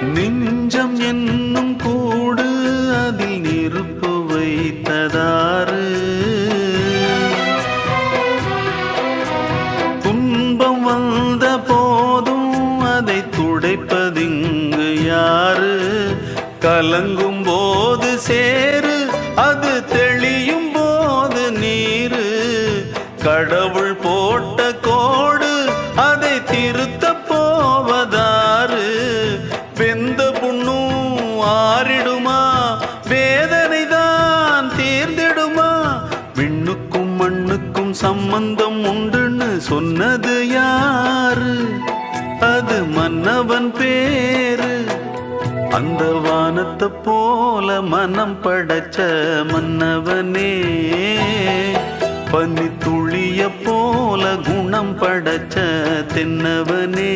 நெஞ்சம் என்னும் கூடு அதில் நெருப்பு வைத்ததாறு, துன்பம் வந்த போதும் அதை துடைப்பதிங்கு யாரு? கலங்கும் போது சேரு, அது தெளியும் போது நீரு. கடவுள் போட்ட கோடு அதை திருத்த போவதாறு? வெந்த புண்ணும் ஆறிடுமா? வேதனை தான் தீர்ந்திடுமா? விண்ணுக்கும் மண்ணுக்கும் சம்பந்தம் உண்டுன்னு சொன்னது யாரு? அது மன்னவன் பேரு. அந்த வானத்தை போல மனம் படைச்ச மன்னவனே, பனி துளிய போல குணம் படைச்ச தென்னவனே.